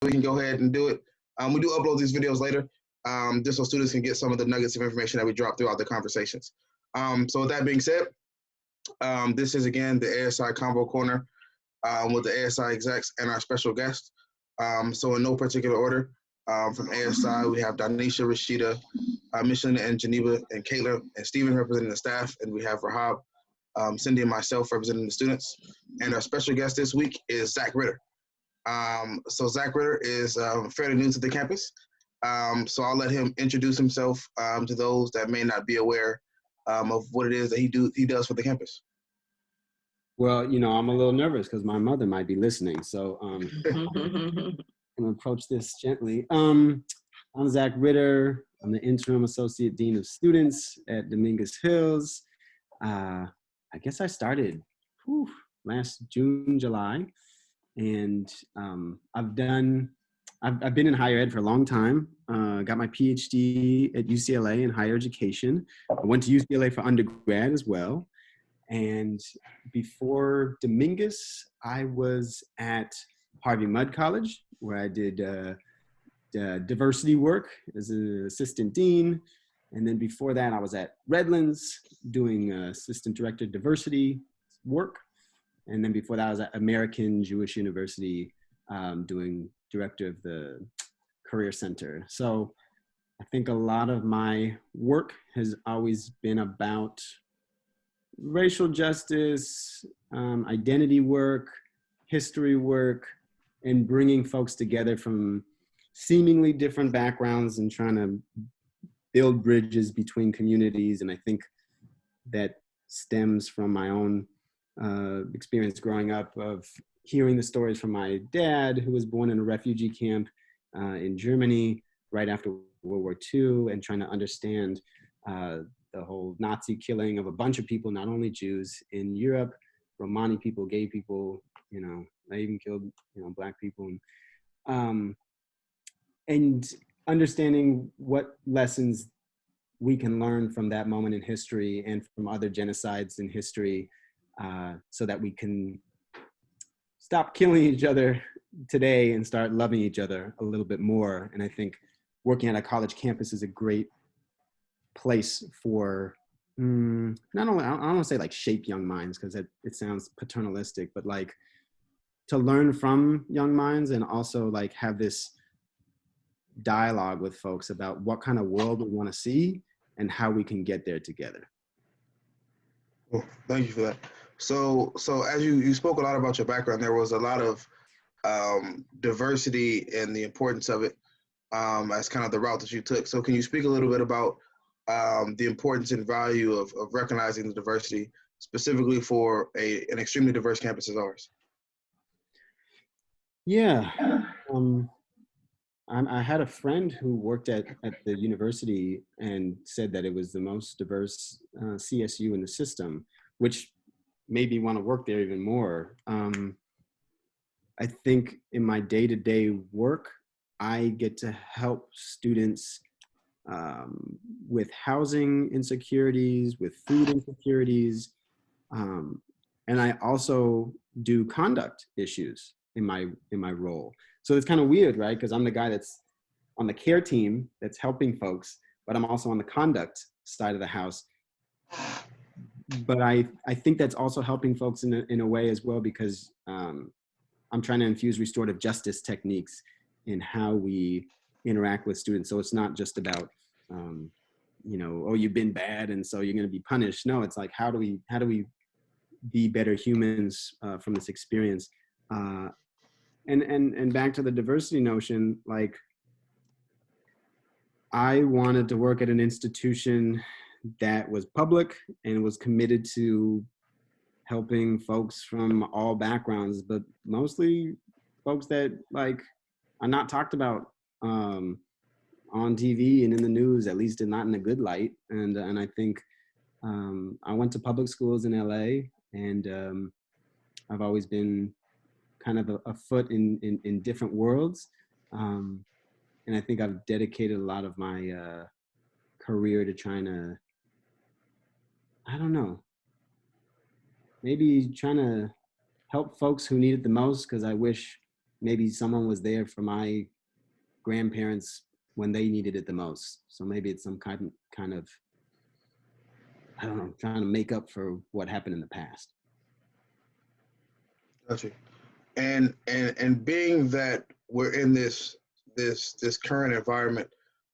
we can go ahead and do it. We do upload these videos later, just so students can get some of the nuggets of information that we drop throughout the conversations. So with that being said, this is again the ASI Combo Corner with the ASI execs and our special guest. So in no particular order, from ASI, we have Danisha, Rashida, Michelin, and Geneva, and Caitlin, and Stephen representing the staff, and we have Rahab, Cindy, and myself representing the students. And our special guest this week is Zach Ritter. So Zach Ritter is fairly new to the campus, so I'll let him introduce himself to those that may not be aware of what it is that he does for the campus. Well, I'm a little nervous because my mother might be listening, so I'm going to approach this gently. I'm Zach Ritter. I'm the Interim Associate Dean of Students at Dominguez Hills. I guess I started last June, July. And I've been in higher ed for a long time. Got my PhD at UCLA in higher education. I went to UCLA for undergrad as well. And before Dominguez, I was at Harvey Mudd College, where I did diversity work as an assistant dean. And then before that, I was at Redlands doing assistant director diversity work. And then before that, I was at American Jewish University doing director of the Career Center. So I think a lot of my work has always been about racial justice, identity work, history work, and bringing folks together from seemingly different backgrounds and trying to build bridges between communities. And I think that stems from my own experience growing up of hearing the stories from my dad, who was born in a refugee camp in Germany right after World War II, and trying to understand the whole Nazi killing of a bunch of people, not only Jews in Europe, Romani people, gay people, they even killed, Black people. And understanding what lessons we can learn from that moment in history and from other genocides in history, so that we can stop killing each other today and start loving each other a little bit more. And I think working at a college campus is a great place for not only, I don't want to say like shape young minds, because it sounds paternalistic, but like to learn from young minds and also like have this dialogue with folks about what kind of world we want to see and how we can get there together. Well, thank you for that. So as you spoke a lot about your background, there was a lot of diversity and the importance of it as kind of the route that you took. So can you speak a little bit about the importance and value of recognizing the diversity, specifically for an extremely diverse campus as ours? Yeah. I had a friend who worked at the university and said that it was the most diverse CSU in the system, which made me want to work there even more. I think in my day-to-day work, I get to help students with housing insecurities, with food insecurities, and I also do conduct issues in my role. So it's kind of weird, right? Because I'm the guy that's on the care team that's helping folks, but I'm also on the conduct side of the house. But I think that's also helping folks in a way as well, because I'm trying to infuse restorative justice techniques in how we interact with students. So it's not just about, oh, you've been bad and so you're going to be punished. No, it's like, how do we be better humans from this experience? And back to the diversity notion, like I wanted to work at an institution that was public and was committed to helping folks from all backgrounds, but mostly folks that like are not talked about on TV and in the news, at least not in a good light. And I think I went to public schools in LA, and I've always been kind of a foot in different worlds. And I think I've dedicated a lot of my career to trying to, I don't know, maybe trying to help folks who need it the most, because I wish maybe someone was there for my grandparents when they needed it the most. So maybe it's some kind of, I don't know, trying to make up for what happened in the past. Gotcha. And being that we're in this current environment,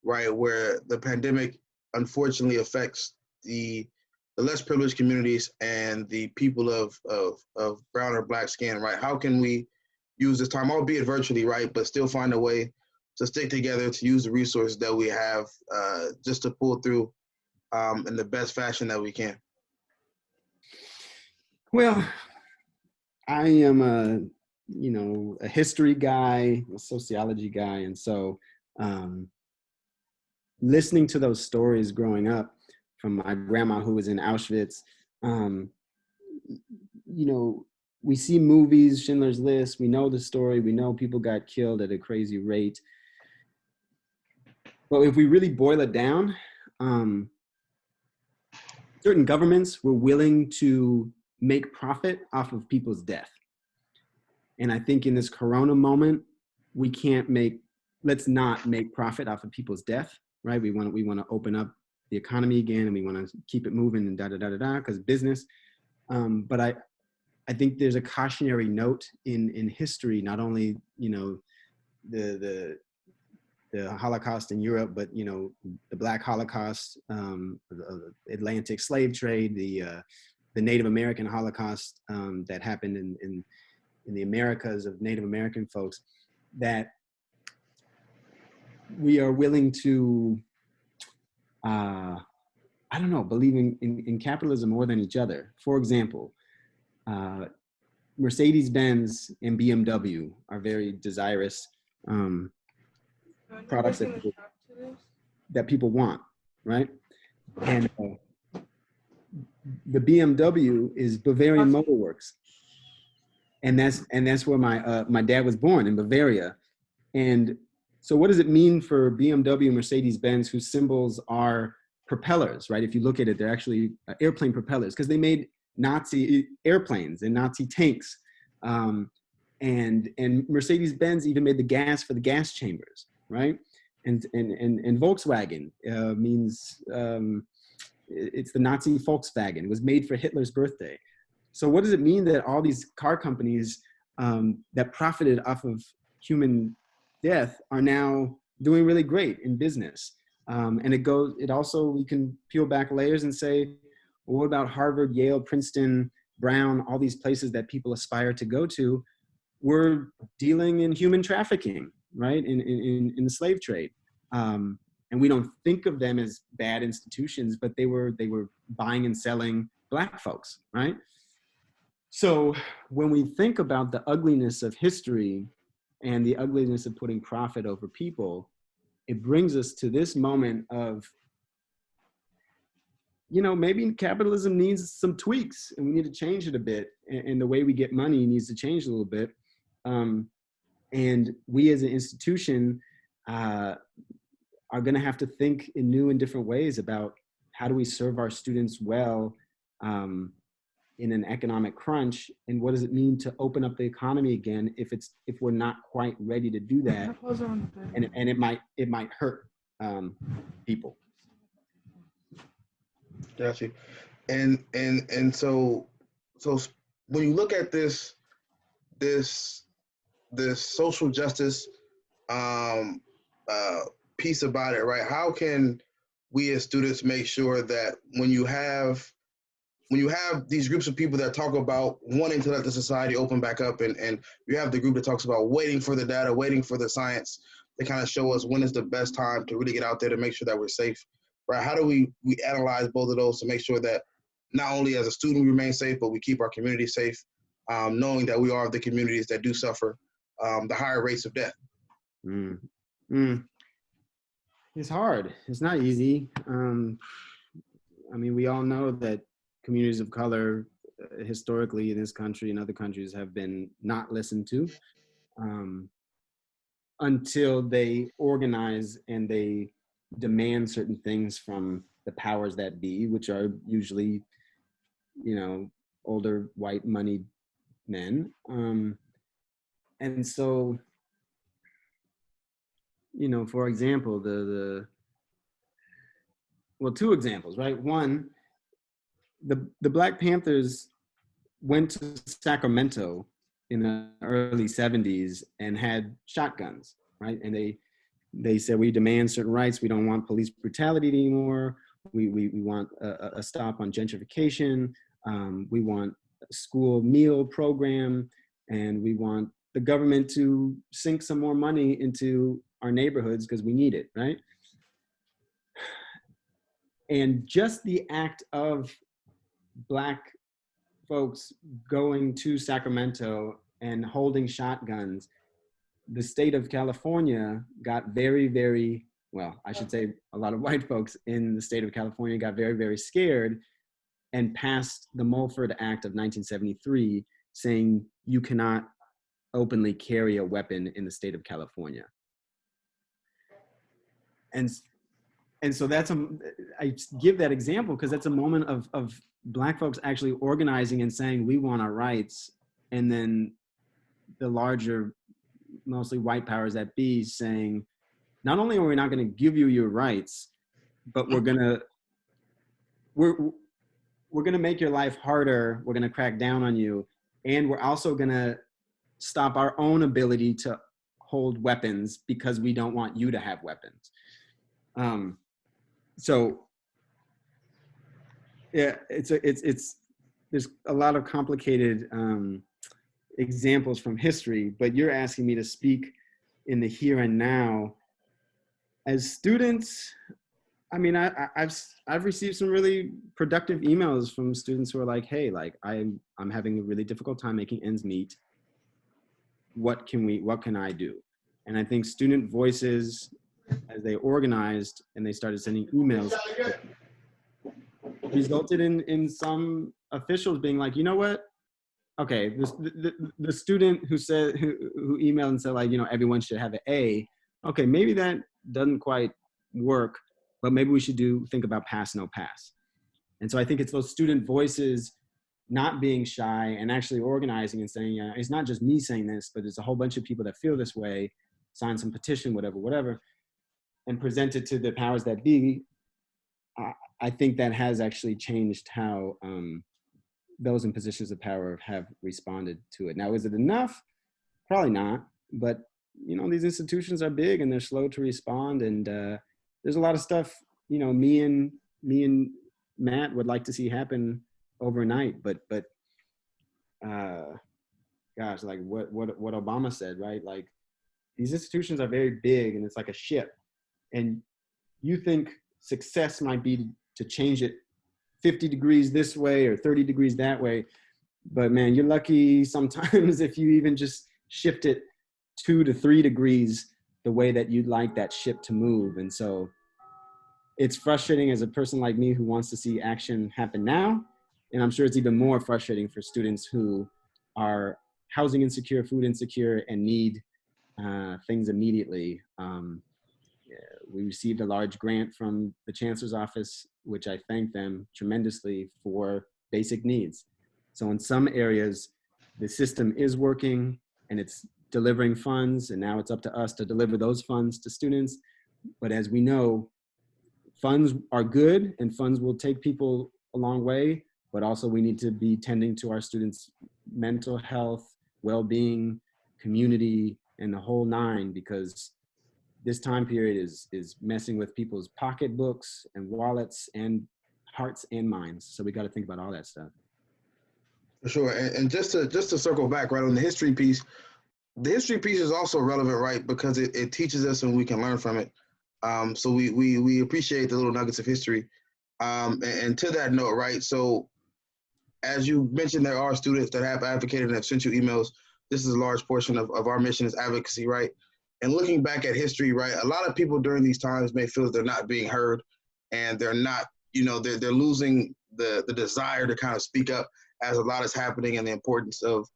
right, where the pandemic unfortunately affects the less privileged communities and the people of brown or black skin, right? How can we use this time, albeit virtually, right, but still find a way to stick together, to use the resources that we have, just to pull through in the best fashion that we can? Well, I am a history guy, a sociology guy, and so listening to those stories growing up from my grandma who was in Auschwitz, we see movies, Schindler's List, we know the story, we know people got killed at a crazy rate. But if we really boil it down, certain governments were willing to make profit off of people's death. And I think in this Corona moment, let's not make profit off of people's death, right? We want to open up the economy again, and we want to keep it moving and because business. But I think there's a cautionary note in history, not only, the Holocaust in Europe, but, the Black Holocaust, the Atlantic slave trade, the Native American Holocaust that happened in the Americas of Native American folks, that we are willing to, believe in capitalism more than each other. For example, Mercedes-Benz and BMW are very desirous products that people want, right? And the BMW is Bavarian Motor Works, and that's where my dad was born, in Bavaria. And so, what does it mean for BMW and Mercedes-Benz, whose symbols are propellers, right? If you look at it, they're actually airplane propellers, because they made Nazi airplanes and Nazi tanks. And Mercedes-Benz even made the gas for the gas chambers, right? And Volkswagen means it's the Nazi Volkswagen. It was made for Hitler's birthday. So what does it mean that all these car companies that profited off of human death are now doing really great in business? And it also, we can peel back layers and say, well, what about Harvard, Yale, Princeton, Brown, all these places that people aspire to go to? We're dealing in human trafficking, right? In the slave trade. And we don't think of them as bad institutions, but they were buying and selling Black folks, right? So when we think about the ugliness of history and the ugliness of putting profit over people, it brings us to this moment of, maybe capitalism needs some tweaks, and we need to change it a bit. And the way we get money needs to change a little bit. And we as an institution are going to have to think in new and different ways about how do we serve our students well in an economic crunch, and what does it mean to open up the economy again if we're not quite ready to do that, and it might hurt people. Gotcha. And so when you look at this social justice piece about it, right? How can we as students make sure that when you have these groups of people that talk about wanting to let the society open back up, and you have the group that talks about waiting for the data, waiting for the science to kind of show us when is the best time to really get out there to make sure that we're safe, right? How do we analyze both of those to make sure that not only as a student we remain safe, but we keep our community safe, knowing that we are the communities that do suffer the higher rates of death? It's hard. It's not easy. We all know that communities of color historically in this country and other countries have been not listened to until they organize and they demand certain things from the powers that be, which are usually, older white moneyed men. And so, you know, for example, well, two examples, right? One, the Black Panthers went to Sacramento in the early 70s and had shotguns, right? And they said, we demand certain rights. We don't want police brutality anymore. We want a stop on gentrification. We want a school meal program, and we want the government to sink some more money into our neighborhoods because we need it, right? And just the act of Black folks going to Sacramento and holding shotguns, the state of California got very, very, well, I should say a lot of white folks in the state of California got very, very scared and passed the Mulford Act of 1973 saying you cannot openly carry a weapon in the state of California. And so I give that example because that's a moment of Black folks actually organizing and saying, we want our rights. And then the larger, mostly white powers that be saying, not only are we not going to give you your rights, but we're going to make your life harder. We're going to crack down on you. And we're also going to stop our own ability to hold weapons because we don't want you to have weapons. So yeah, there's a lot of complicated examples from history, but you're asking me to speak in the here and now. As students, I mean, I've received some really productive emails from students who are like, hey, like I'm having a really difficult time making ends meet. What can I do? And I think student voices, as they organized and they started sending emails, resulted in some officials being like, you know what? Okay, the student who emailed and said, like, you know, everyone should have an A. Okay, maybe that doesn't quite work, but maybe we should think about pass, no pass. And so I think it's those student voices not being shy and actually organizing and saying, yeah, it's not just me saying this, but there's a whole bunch of people that feel this way, sign some petition, whatever, and present it to the powers that be. I think that has actually changed how those in positions of power have responded to it. Now, is it enough? Probably not. But, you know, these institutions are big and they're slow to respond. And there's a lot of stuff, you know, me and Matt would like to see happen overnight. But gosh, like what Obama said, right? Like, these institutions are very big and it's like a ship. And you think success might be to change it 50 degrees this way or 30 degrees that way. But man, you're lucky sometimes if you even just shift it 2 to 3 degrees the way that you'd like that ship to move. And so it's frustrating as a person like me who wants to see action happen now. And I'm sure it's even more frustrating for students who are housing insecure, food insecure, and need things immediately. We received a large grant from the Chancellor's office, which I thank them tremendously for basic needs. So in some areas, the system is working and it's delivering funds, and now it's up to us to deliver those funds to students. But as we know, funds are good and funds will take people a long way, but also we need to be tending to our students' mental health, well-being, community, and the whole nine, because this time period is messing with people's pocketbooks and wallets and hearts and minds. So we got to think about all that stuff. For sure. And just to circle back right on the history piece is also relevant, right? Because it teaches us and we can learn from it. So we appreciate the little nuggets of history. And to that note, right? So as you mentioned, there are students that have advocated and have sent you emails. This is a large portion of our mission is advocacy, right? And looking back at history, right, a lot of people during these times may feel they're not being heard and they're not, you know, they're losing the desire to kind of speak up as a lot is happening, and the importance of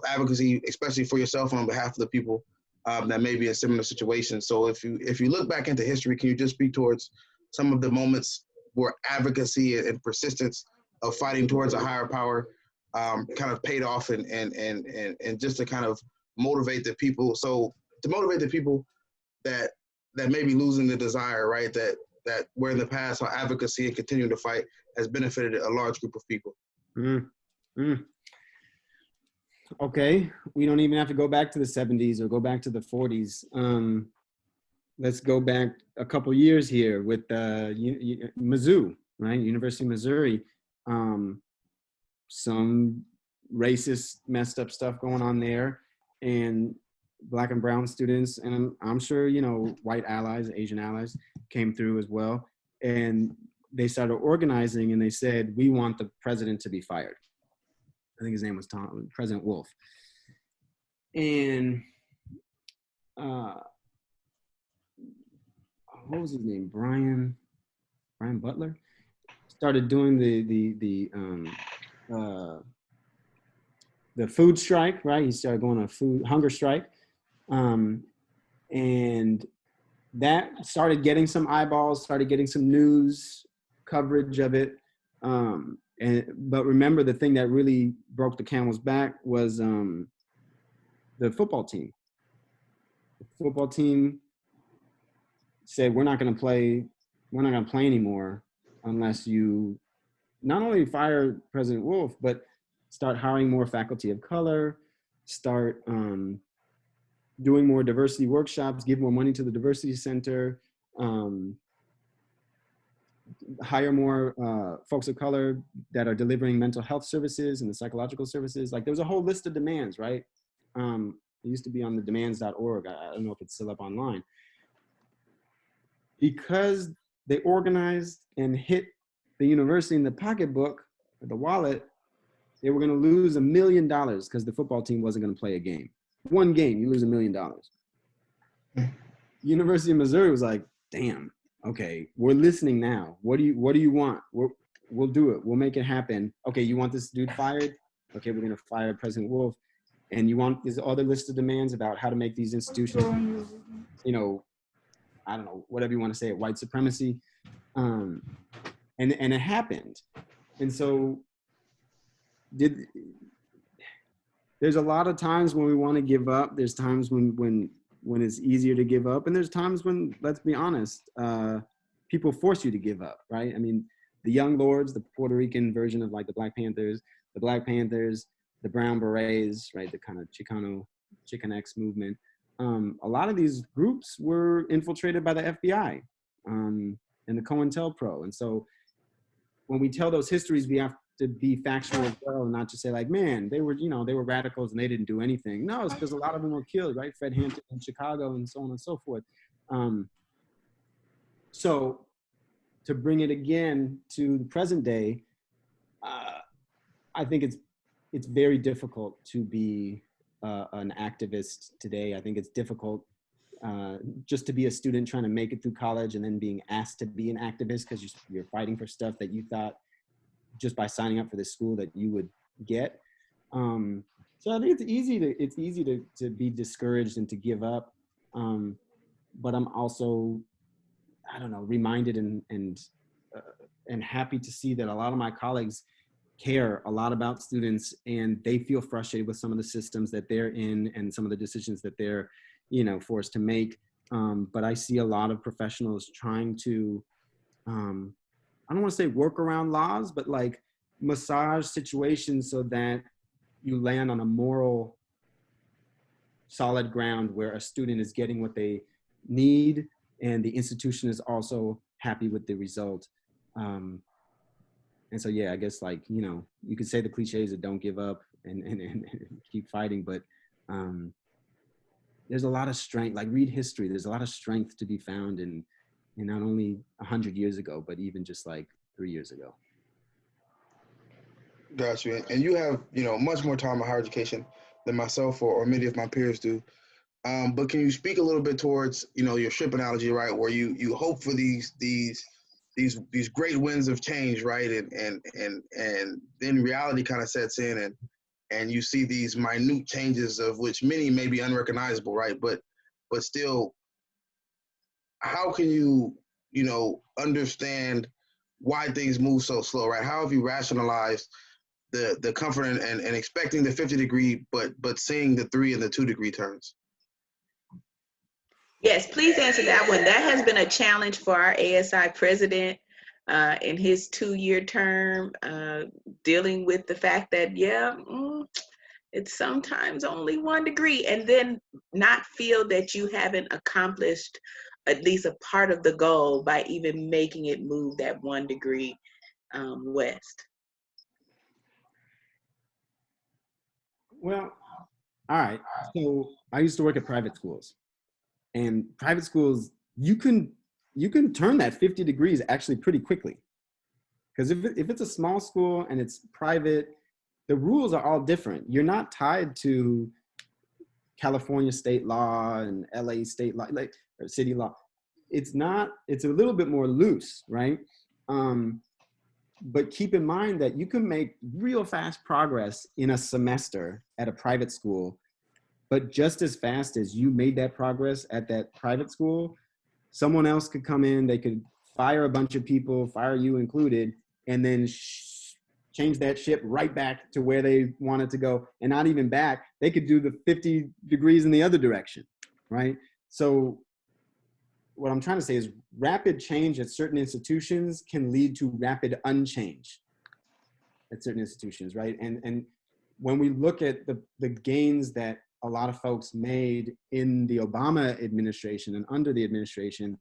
advocacy, especially for yourself and on behalf of the people that may be in similar situations. So if you look back into history, can you just speak towards some of the moments where advocacy and persistence of fighting towards a higher power kind of paid off and just to kind of motivate the people. So to motivate the people that may be losing the desire, right? That where in the past how advocacy and continuing to fight has benefited a large group of people. Mm. Mm. Okay, we don't even have to go back to the 70s or go back to the 40s. Let's go back a couple years here with Mizzou, right? University of Missouri. Some racist, messed up stuff going on there, and Black and brown students, and I'm sure, you know, white allies, Asian allies came through as well. And they started organizing and they said, we want the president to be fired. I think his name was President Wolf. And what was his name? Brian Butler started doing the food strike, right? He started going on a hunger strike. And that started getting some eyeballs, started getting some news coverage of it. But remember, the thing that really broke the camel's back was the football team. The football team said, we're not going to play anymore unless you not only fire President Wolf, but start hiring more faculty of color, start doing more diversity workshops, give more money to the diversity center, hire more folks of color that are delivering mental health services and the psychological services. Like, there was a whole list of demands, right? It used to be on the demands.org. I don't know if it's still up online. Because they organized and hit the university in the pocketbook, or the wallet, they were going to lose $1 million because the football team wasn't going to play a game. One game, you lose $1 million. University of Missouri was like, damn, okay, we're listening now. What do you want? We'll do it. We'll make it happen. Okay, you want this dude fired? Okay, we're going to fire President Wolf. And you want this other list of demands about how to make these institutions, you know, I don't know, whatever you want to say, white supremacy. And it happened. And so there's a lot of times when we want to give up. There's times when it's easier to give up. And there's times when, let's be honest, people force you to give up, right? I mean, the Young Lords, the Puerto Rican version of like the Black Panthers, the Brown Berets, right? The kind of Chicanx movement. A lot of these groups were infiltrated by the FBI and the COINTELPRO. And so when we tell those histories, we have to be factual as well, and not just say like, man, they were radicals and they didn't do anything. No, it's because a lot of them were killed, right? Fred Hampton in Chicago and so on and so forth. So to bring it again to the present day, I think it's very difficult to be an activist today. I think it's difficult just to be a student trying to make it through college and then being asked to be an activist because you're fighting for stuff that you thought just by signing up for this school that you would get. So I think it's easy to be discouraged and to give up. But I'm also, I don't know, reminded and happy to see that a lot of my colleagues care a lot about students, and they feel frustrated with some of the systems that they're in and some of the decisions that they're, you know, forced to make. But I see a lot of professionals trying to, I don't want to say work around laws, but like massage situations so that you land on a moral solid ground where a student is getting what they need and the institution is also happy with the result. And so, yeah, I guess, like, you know, you could say the cliches that don't give up and keep fighting, but there's a lot of strength, like read history. There's a lot of strength to be found in not only 100 years ago, but even just like 3 years ago. Got you. And you have, you know, much more time in higher education than myself or many of my peers do. But can you speak a little bit towards, you know, your ship analogy, right? Where you hope for these great winds of change, right? And then reality kind of sets in and you see these minute changes of which many may be unrecognizable, right? But still, how can you know, understand why things move so slow, right? How have you rationalized the comfort and expecting the 50-degree, but seeing the 3 and the 2-degree turns? Yes, please answer that one. That has been a challenge for our ASI president in his 2-year term, dealing with the fact that, it's sometimes only 1 degree, and then not feel that you haven't accomplished at least a part of the goal by even making it move that 1 degree west. Well, all right. So I used to work at private schools, and private schools, you can turn that 50 degrees actually pretty quickly. Because if it's a small school and it's private, the rules are all different. You're not tied to California state law and LA state law, or city law. It's a little bit more loose, right? But keep in mind that you can make real fast progress in a semester at a private school, but just as fast as you made that progress at that private school, someone else could come in, they could fire a bunch of people, fire you included, and then change that ship right back to where they wanted to go. And not even back, they could do the 50 degrees in the other direction, right? So what I'm trying to say is rapid change at certain institutions can lead to rapid unchange at certain institutions, right? And when we look at the gains that a lot of folks made in the Obama administration and under the administration,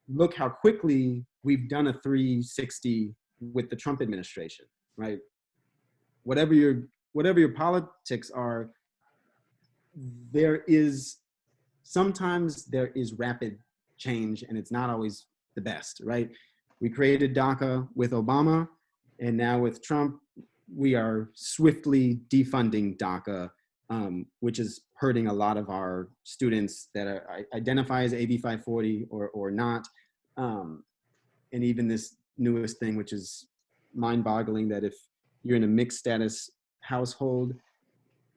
look how quickly we've done a 360 with the Trump administration, right? Whatever your politics are, sometimes there is rapid change, and it's not always the best, right? We created DACA with Obama, and now with Trump, we are swiftly defunding DACA, which is hurting a lot of our students that identify as AB 540 or not. And even this newest thing, which is mind-boggling, that if you're in a mixed status household,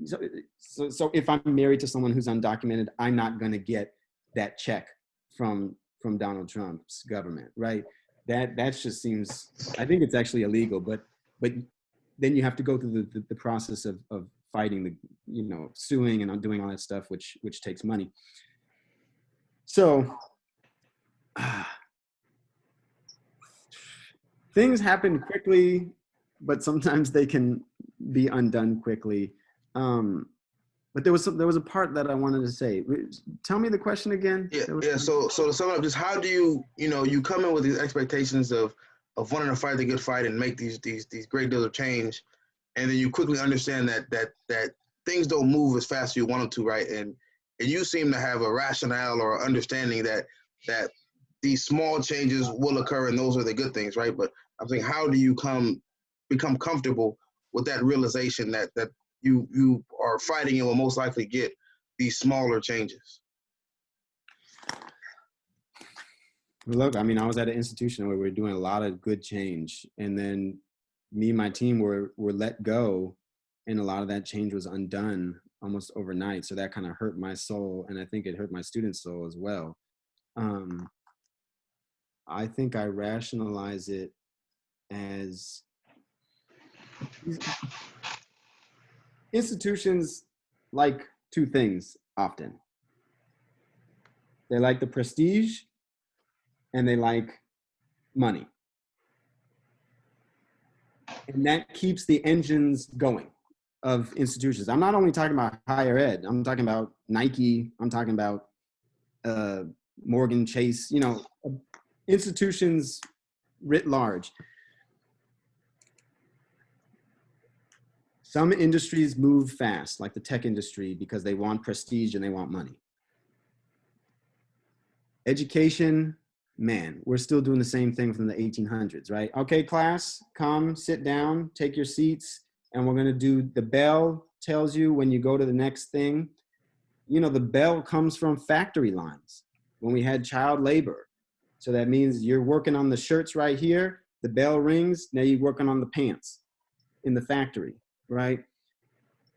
so if I'm married to someone who's undocumented, I'm not going to get that check from Donald Trump's government, right? That just seems, I think it's actually illegal, but then you have to go through the process of fighting suing and doing all that stuff, which takes money. So things happen quickly, but sometimes they can be undone quickly. But there was a part that I wanted to say. Tell me the question again. Yeah. So to sum up, just how do you come in with these expectations of wanting to fight the good fight and make these great deals of change, and then you quickly understand that things don't move as fast as you want them to, right? And you seem to have a rationale or understanding that these small changes will occur and those are the good things, right? But I'm saying, how do you become comfortable with that realization that you are fighting and will most likely get these smaller changes? Look, I mean, I was at an institution where we were doing a lot of good change, and then me and my team were let go, and a lot of that change was undone almost overnight. So that kind of hurt my soul, and I think it hurt my students' soul as well. I think I rationalize it as institutions like 2 things often. They like the prestige and they like money. And that keeps the engines going of institutions. I'm not only talking about higher ed, I'm talking about Nike, I'm talking about Morgan Chase, institutions writ large. Some industries move fast, like the tech industry, because they want prestige and they want money. Education, man, we're still doing the same thing from the 1800s, right? Okay, class, come, sit down, take your seats, and we're gonna do, the bell tells you when you go to the next thing. The bell comes from factory lines when we had child labor. So that means you're working on the shirts right here, the bell rings, now you're working on the pants in the factory. Right?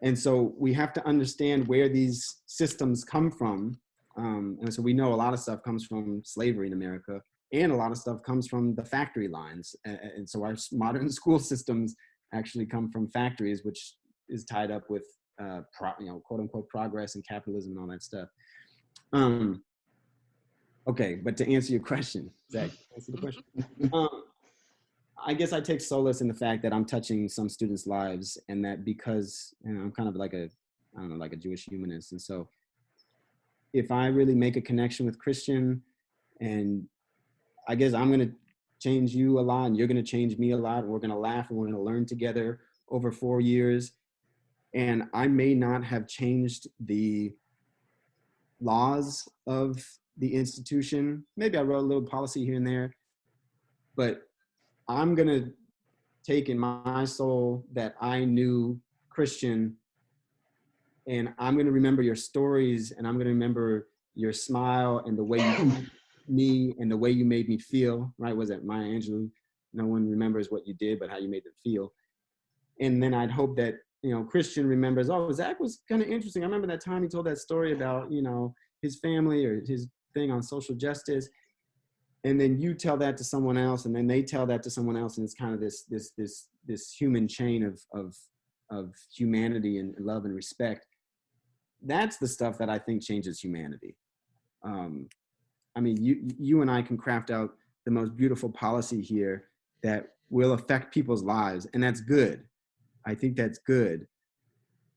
And so we have to understand where these systems come from. And so we know a lot of stuff comes from slavery in America, and a lot of stuff comes from the factory lines. And so our modern school systems actually come from factories, which is tied up with, quote unquote progress and capitalism and all that stuff. Okay, but to answer your question, Zach, answer the question. I guess I take solace in the fact that I'm touching some students' lives, and that because I'm kind of like a Jewish humanist, and so if I really make a connection with Christian, and I guess I'm gonna change you a lot, and you're gonna change me a lot, and we're gonna laugh and we're gonna learn together over 4 years, and I may not have changed the laws of the institution. Maybe I wrote a little policy here and there, but I'm going to take in my soul that I knew Christian, and I'm going to remember your stories, and I'm going to remember your smile and the way you treated me and the way you made me feel, right? Was it Maya Angelou? No one remembers what you did, but how you made them feel. And then I'd hope that, Christian remembers, oh, Zach was kind of interesting. I remember that time he told that story about, his family or his thing on social justice. And then you tell that to someone else, and then they tell that to someone else, and it's kind of this human chain of humanity and love and respect. That's the stuff that I think changes humanity. I mean, you and I can craft out the most beautiful policy here that will affect people's lives, and that's good. I think that's good.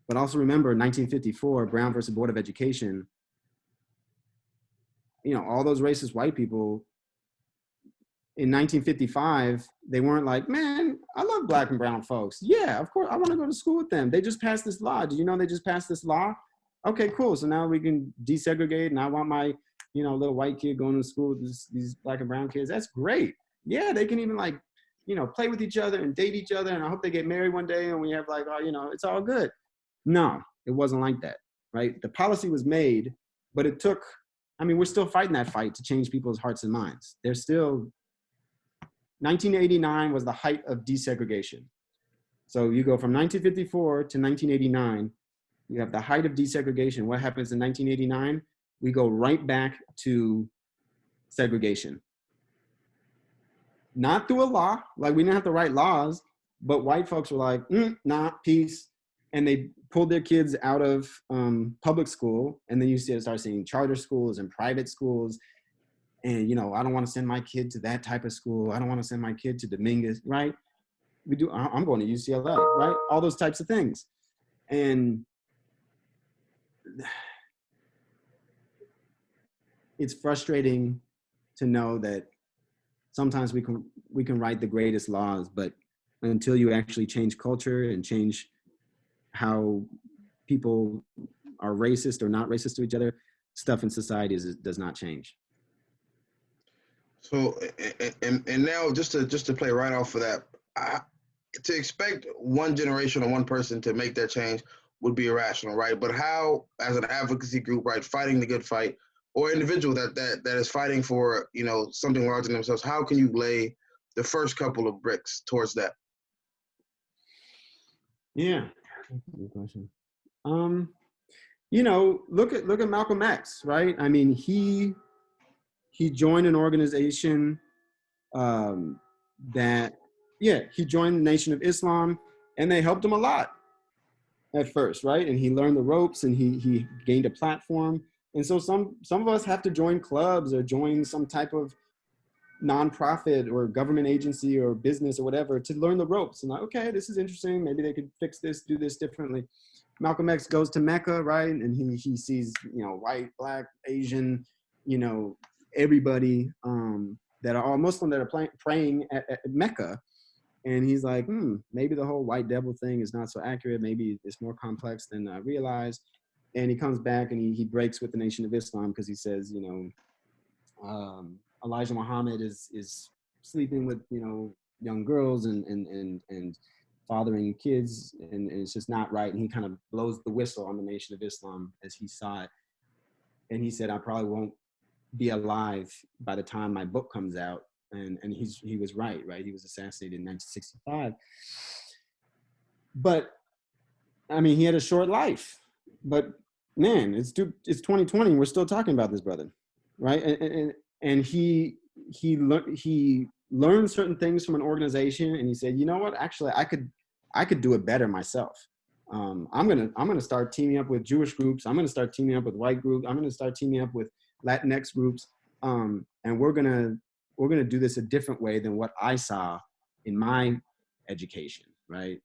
But also remember, 1954, Brown versus Board of Education. All those racist white people. In 1955, they weren't like, man, I love black and brown folks. Yeah, of course, I want to go to school with them. They just passed this law. Do you know they just passed this law? Okay, cool. So now we can desegregate, and I want my, little white kid going to school with these black and brown kids. That's great. Yeah, they can even play with each other and date each other, and I hope they get married one day, and we have it's all good. No, it wasn't like that, right? The policy was made, but it took, we're still fighting that fight to change people's hearts and minds. There's still 1989 was the height of desegregation. So you go from 1954 to 1989, you have the height of desegregation. What happens in 1989? We go right back to segregation. Not through a law, like we didn't have to write laws, but white folks were like, nah, peace. And they pulled their kids out of public school. And then you start seeing charter schools and private schools. And, I don't want to send my kid to that type of school. I don't want to send my kid to Dominguez, right? I'm going to UCLA, right? All those types of things. And it's frustrating to know that sometimes we can write the greatest laws, but until you actually change culture and change how people are racist or not racist to each other, stuff in society does not change. So, and now just to play right off of that, to expect one generation or one person to make that change would be irrational, right? But how, as an advocacy group, right, fighting the good fight, or individual that is fighting for something larger than themselves, how can you lay the first couple of bricks towards that? Yeah, good question. Look at Malcolm X, right? He joined an organization he joined the Nation of Islam, and they helped him a lot at first, right? And he learned the ropes, and he gained a platform. And so some of us have to join clubs or join some type of nonprofit or government agency or business or whatever to learn the ropes. And okay, this is interesting. Maybe they could fix this, do this differently. Malcolm X goes to Mecca, right? And he sees, white, black, Asian, everybody that are all Muslim that are praying at Mecca. And he's like, maybe the whole white devil thing is not so accurate. Maybe it's more complex than I realized. And he comes back and he breaks with the Nation of Islam because he says, Elijah Muhammad is sleeping with, young girls and fathering kids, and it's just not right. And he kind of blows the whistle on the Nation of Islam as he saw it. And he said, I probably won't be alive by the time my book comes out. And he was right? He was assassinated in 1965. But, he had a short life. But, man, it's 2020, and we're still talking about this brother, right? And he learned certain things from an organization, and he said, you know what? Actually, I I could do it better myself. I'm gonna start teaming up with Jewish groups. I'm gonna start teaming up with white groups. I'm gonna start teaming up with Latinx groups, and we're gonna do this a different way than what I saw in my education, right?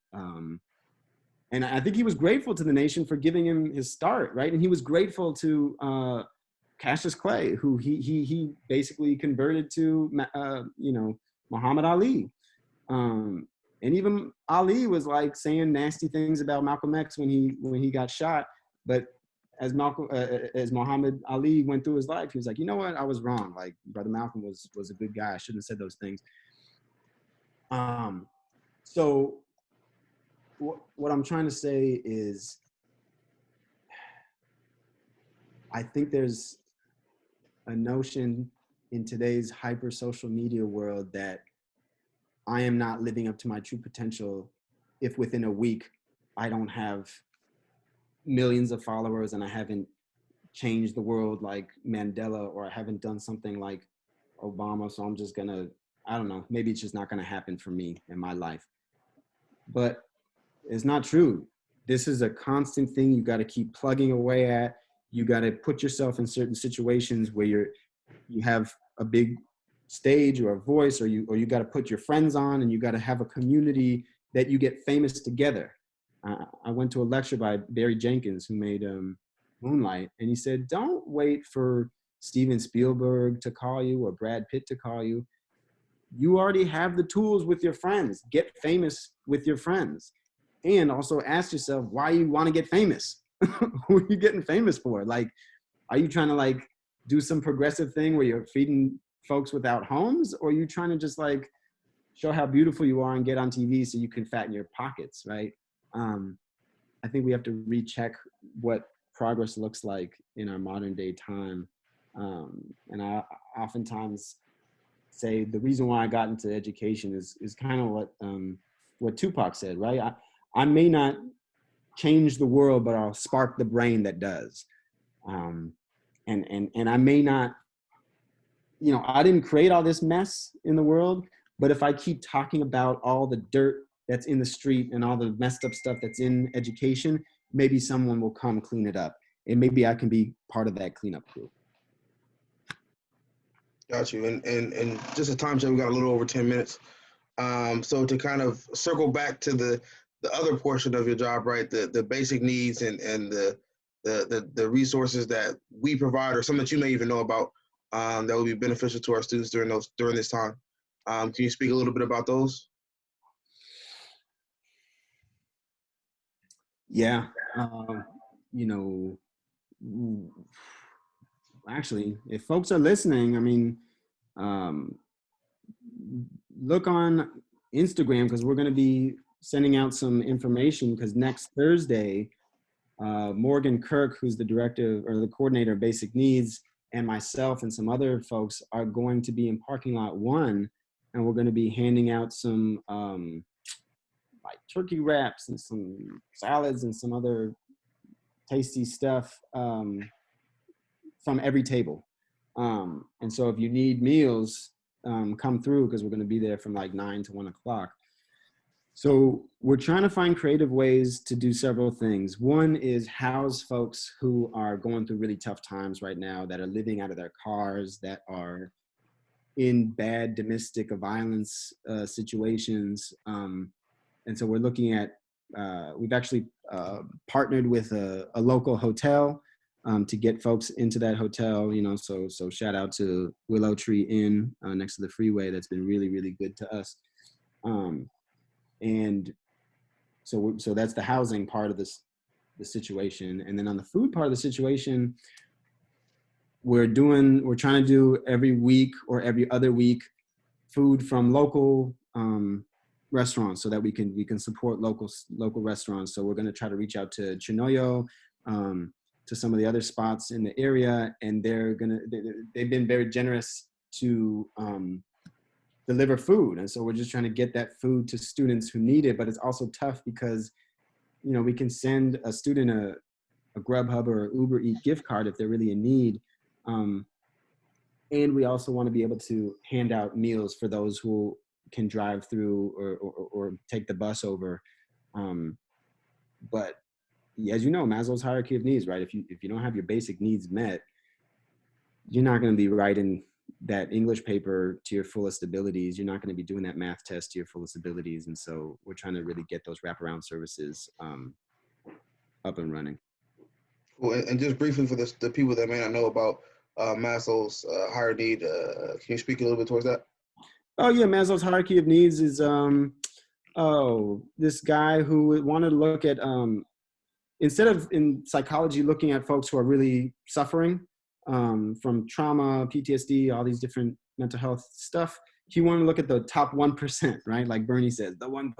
And I think he was grateful to the nation for giving him his start, right? And he was grateful to Cassius Clay, who he basically converted to, Muhammad Ali. And even Ali was like saying nasty things about Malcolm X when he got shot. But as Muhammad Ali went through his life, he was like, you know what, I was wrong. Like, Brother Malcolm was a good guy. I shouldn't have said those things. So what I'm trying to say is, I think there's a notion in today's hyper social media world that I am not living up to my true potential if within a week I don't have millions of followers and I haven't changed the world like Mandela, or I haven't done something like Obama. So I'm just gonna, I don't know, maybe it's just not gonna happen for me in my life. But it's not true. This is a constant thing you got to keep plugging away at. You got to put yourself in certain situations where you have a big stage or a voice, or you got to put your friends on, and you got to have a community that you get famous together. I went to a lecture by Barry Jenkins, who made Moonlight, and he said, don't wait for Steven Spielberg to call you or Brad Pitt to call you. You already have the tools with your friends. Get famous with your friends. And also ask yourself why you want to get famous. Who are you getting famous for? Like, are you trying to like do some progressive thing where you're feeding folks without homes? Or are you trying to just like show how beautiful you are and get on TV so you can fatten your pockets, right? I think we have to recheck what progress looks like in our modern day time. And I oftentimes say the reason why I got into education is kind of what Tupac said, right? I may not change the world, but I'll spark the brain that does. And I may not, I didn't create all this mess in the world, but if I keep talking about all the dirt that's in the street and all the messed up stuff that's in education, maybe someone will come clean it up. And maybe I can be part of that cleanup crew. Got you. And just a time check, we got a little over 10 minutes. So to kind of circle back to the other portion of your job, right? The basic needs and the resources that we provide, or some that you may even know about, that would be beneficial to our students during this time. Can you speak a little bit about those? Yeah. Actually, if folks are listening, I mean, look on Instagram, because we're going to be sending out some information, because next Thursday, Morgan Kirk, who's the director or the coordinator of basic needs, and myself and some other folks are going to be in parking lot 1, and we're going to be handing out some like turkey wraps and some salads and some other tasty stuff from every table. And so if you need meals, come through, because we're going to be there from like 9 to 1 o'clock. So we're trying to find creative ways to do several things. One is house folks who are going through really tough times right now, that are living out of their cars, that are in bad domestic violence situations. And so we're looking at, we've actually partnered with a local hotel to get folks into that hotel, so shout out to Willow Tree Inn next to the freeway. That's been really, really good to us. And so that's the housing part of the situation. And then on the food part of the situation, we're trying to do every week or every other week food from local restaurants, so that we can support local restaurants. So we're going to try to reach out to Chinoyo, to some of the other spots in the area, and they've been very generous to deliver food. And so we're just trying to get that food to students who need it. But it's also tough because, we can send a student a Grubhub or Uber Eat gift card if they're really in need. And we also want to be able to hand out meals for those who can drive through or take the bus over. But as you know, Maslow's hierarchy of needs, right? If you don't have your basic needs met, you're not going to be writing that English paper to your fullest abilities. You're not going to be doing that math test to your fullest abilities. And so we're trying to really get those wraparound services up and running. Cool. And just briefly for the people that may not know about Maslow's higher need, can you speak a little bit towards that? Oh yeah, Maslow's hierarchy of needs is this guy who wanted to look at instead of in psychology looking at folks who are really suffering from trauma, PTSD, all these different mental health stuff, he wanted to look at the top 1%, right? Like Bernie says, the 1%.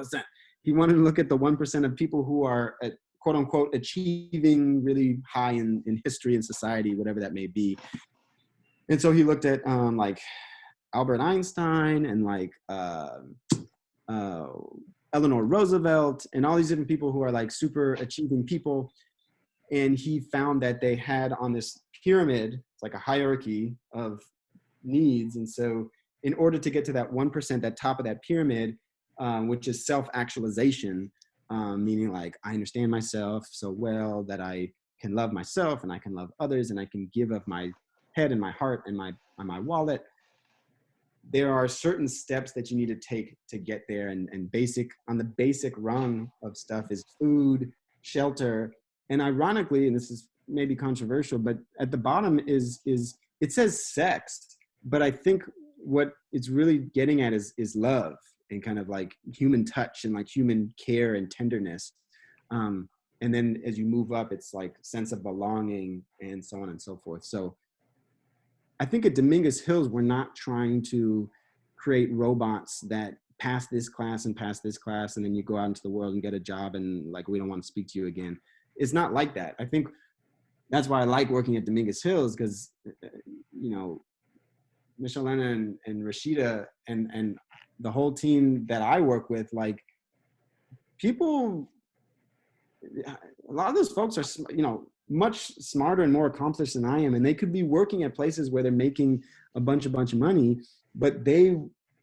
He wanted to look at the 1% of people who are at, quote unquote, achieving really high in history and society, whatever that may be. And so he looked at like Albert Einstein and like Eleanor Roosevelt and all these different people who are like super achieving people. And he found that they had on this pyramid, it's like a hierarchy of needs. And so in order to get to that 1%, that top of that pyramid, which is self-actualization, meaning like I understand myself so well that I can love myself and I can love others and I can give of my head and my heart and my wallet. There are certain steps that you need to take to get there, and on the basic rung of stuff is food, shelter, and ironically, and this is maybe controversial, but at the bottom is it says sex, but I think what it's really getting at is love and kind of like human touch and like human care and tenderness. And then as you move up, it's like sense of belonging and so on and so forth. So I think at Dominguez Hills, we're not trying to create robots that pass this class and pass this class, and then you go out into the world and get a job and like, we don't want to speak to you again. It's not like that. I think that's why I like working at Dominguez Hills, because, you know, Michelena and Rashida and the whole team that I work with, like people, a lot of those folks are, you know, much smarter and more accomplished than I am. And they could be working at places where they're making a bunch of money, but they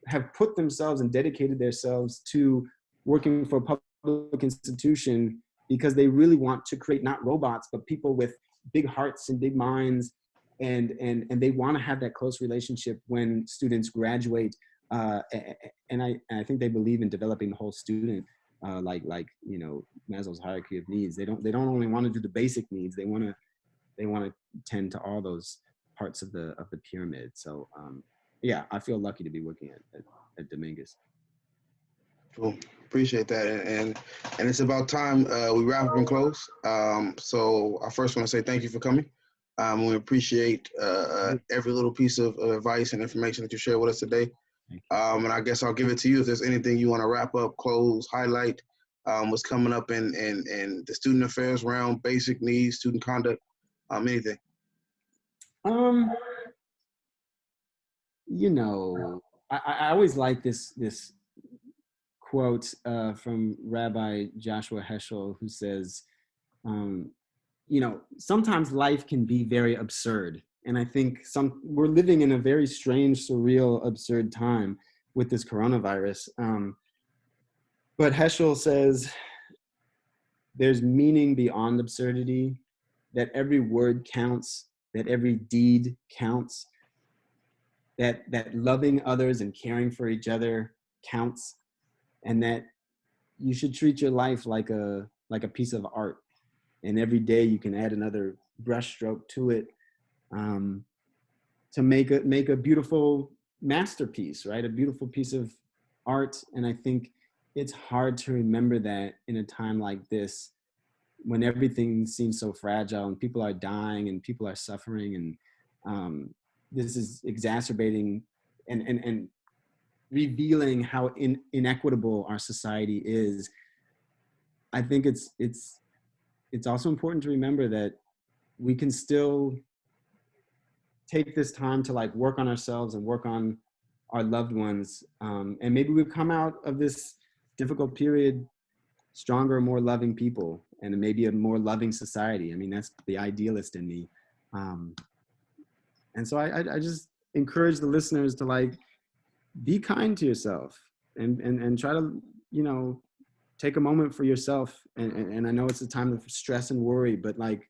have put themselves and dedicated themselves to working for a public institution because they really want to create not robots, but people with big hearts and big minds. And they want to have that close relationship when students graduate. And I think they believe in developing the whole student. Like you know, Maslow's hierarchy of needs. They don't only want to do the basic needs. They want to tend to all those parts of the pyramid. So yeah, I feel lucky to be working at Dominguez. Cool, appreciate that, and it's about time we wrap up and close. So I first want to say thank you for coming. We appreciate every little piece of advice and information that you shared with us today. And I guess I'll give it to you if there's anything you want to wrap up, close, highlight, what's coming up in the student affairs realm, basic needs, student conduct, anything. You know, I always like this quote from Rabbi Joshua Heschel, who says, you know, sometimes life can be very absurd. And I think we're living in a very strange, surreal, absurd time with this coronavirus. But Heschel says there's meaning beyond absurdity, that every word counts, that every deed counts, that loving others and caring for each other counts, and that you should treat your life like a piece of art. And every day you can add another brushstroke to it, to make a beautiful masterpiece, right? A beautiful piece of art. And I think it's hard to remember that in a time like this, when everything seems so fragile and people are dying and people are suffering, and this is exacerbating and revealing how inequitable our society is. I think it's also important to remember that we can still take this time to like work on ourselves and work on our loved ones. And maybe we've come out of this difficult period stronger, more loving people, and maybe a more loving society. I mean, that's the idealist in me. And so I just encourage the listeners to like, be kind to yourself and try to, you know, take a moment for yourself. And I know it's a time of stress and worry, but like,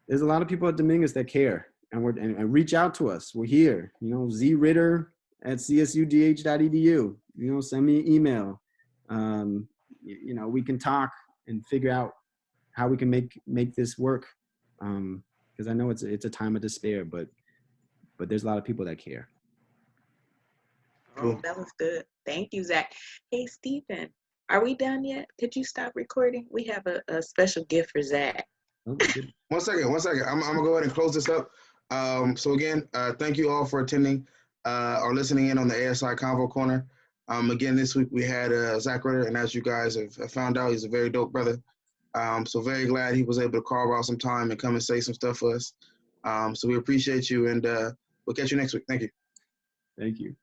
there's a lot of people at Dominguez that care, and reach out to us. We're here, you know, zritter@csudh.edu, you know, send me an email. You know, we can talk and figure out how we can make this work. Because I know it's a time of despair, but there's a lot of people that care. Oh, that was good. Thank you, Zach. Hey, Stephen, are we done yet? Could you stop recording? We have a special gift for Zach. Oh, good. One second. I'm gonna go ahead and close this up. So again, thank you all for attending or listening in on the ASI Convo Corner. Again, this week we had Zach Ritter, and as you guys have found out, he's a very dope brother. So very glad he was able to carve out some time and come and say some stuff for us. So we appreciate you, and we'll catch you next week. Thank you. Thank you.